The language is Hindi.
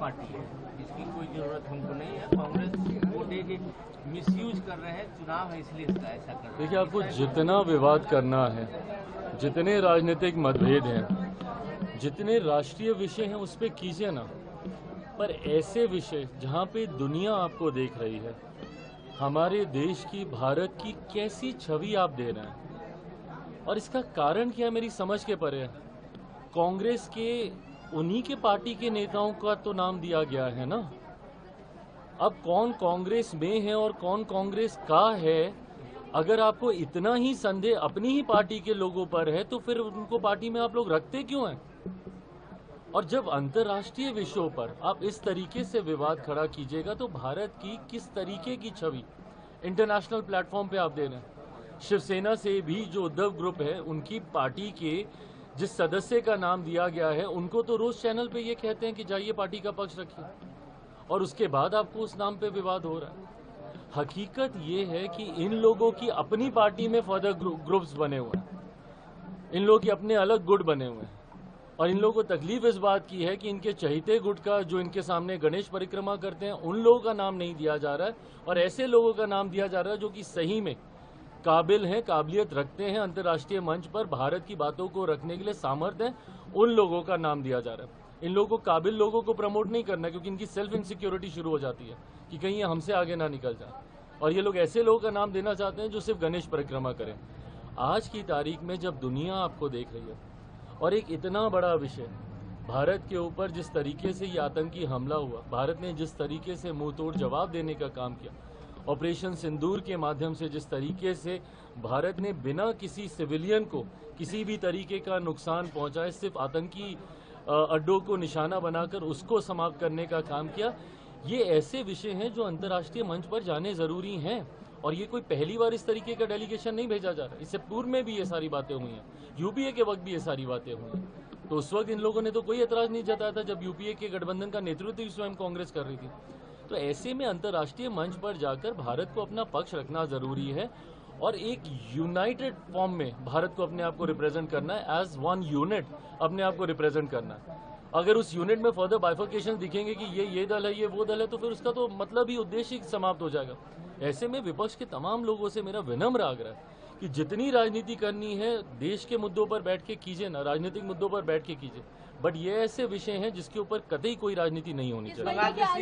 पार्टी है, इसकी कोई जरूरत हमको नहीं है। कांग्रेस वोट एक मिसयूज कर रहे हैं, चुनाव है इसलिए इसका ऐसा कर रहे हैं। देखिए, आपको जितना विवाद करना है, जितने राजनीतिक मतभेद हैं, जितने राष्ट्रीय विषय हैं, उस पर कीजिए ना। पर ऐसे विषय जहां पे दुनिया आपको देख रही है, हमारे देश की, भारत की कैसी छवि आप दे रहे हैं, और इसका कारण क्या है मेरी समझ के परे है। कांग्रेस के उन्हीं के पार्टी के नेताओं का तो नाम दिया गया है ना। अब कौन कांग्रेस में है और कौन कांग्रेस का है, अगर आपको इतना ही संदेह अपनी ही पार्टी के लोगों पर है, तो फिर उनको पार्टी में आप लोग रखते क्यों हैं? और जब अंतर्राष्ट्रीय विषयों पर आप इस तरीके से विवाद खड़ा कीजिएगा, तो भारत की किस तरीके की छवि इंटरनेशनल प्लेटफॉर्म पे आप दे रहे हैं? शिवसेना से भी जो उद्धव ग्रुप है, उनकी पार्टी के जिस सदस्य का नाम दिया गया है, उनको तो रोज चैनल पे ये कहते हैं कि जाइए पार्टी का पक्ष रखिए, और उसके बाद आपको उस नाम पे विवाद हो रहा है। हकीकत ये है कि इन लोगों की अपनी पार्टी में फर्दर ग्रुप्स बने हुए हैं, इन लोगों के अपने अलग गुट बने हुए हैं, और इन लोगों को तकलीफ इस बात की है कि इनके चहीते गुट का जो इनके सामने गणेश परिक्रमा करते हैं, उन लोगों का नाम नहीं दिया जा रहा है, और ऐसे लोगों का नाम दिया जा रहा है जो कि सही में काबिल हैं, काबिलियत रखते हैं, अंतर्राष्ट्रीय मंच पर भारत की बातों को रखने के लिए सामर्थ्य है, उन लोगों का नाम दिया जा रहा है। इन लोगों को, काबिल लोगों को प्रमोट नहीं करना, क्योंकि इनकी सेल्फ इनसिक्योरिटी शुरू हो जाती है कि कहीं ये हमसे आगे ना निकल जाए, और ये लोग ऐसे लोगों का नाम देना चाहते हैं जो सिर्फ गणेश परिक्रमा करें। आज की तारीख में जब दुनिया आपको देख रही है, और एक इतना बड़ा विषय भारत के ऊपर जिस तरीके से ये आतंकी हमला हुआ, भारत ने जिस तरीके से मुंह तोड़ जवाब देने का काम किया, ऑपरेशन सिंदूर के माध्यम से जिस तरीके से भारत ने बिना किसी सिविलियन को किसी भी तरीके का नुकसान पहुंचाए, सिर्फ आतंकी अड्डों को निशाना बनाकर उसको समाप्त करने का काम किया, ये ऐसे विषय हैं जो अंतर्राष्ट्रीय मंच पर जाने जरूरी हैं। और ये कोई पहली बार इस तरीके का डेलीगेशन नहीं भेजा जा रहा, इससे पूर्व में भी ये सारी बातें हुई हैं, यूपीए के वक्त भी ये सारी बातें हुई हैं। तो उस वक्त इन लोगों ने तो कोई एतराज नहीं जताया था, जब यूपीए के गठबंधन का नेतृत्व भी स्वयं कांग्रेस कर रही थी। तो ऐसे में अंतर्राष्ट्रीय मंच पर जाकर भारत को अपना पक्ष रखना जरूरी है, और एक यूनाइटेड फॉर्म में भारत को अपने आप को रिप्रेजेंट करना है, एज वन यूनिट अपने आप को रिप्रेजेंट करना है। अगर उस यूनिट में फर्दर बाइफर्केशन दिखेंगे कि ये दल है, ये वो दल है, तो फिर उसका तो मतलब ही, उद्देश्य ही समाप्त हो जाएगा। ऐसे में विपक्ष के तमाम लोगों से मेरा विनम्र आग्रह है कि जितनी राजनीति करनी है देश के मुद्दों पर बैठ के कीजिए ना, राजनीतिक मुद्दों पर बैठ के कीजिए, बट ये ऐसे विषय हैं जिसके ऊपर कतई कोई राजनीति नहीं होनी चाहिए।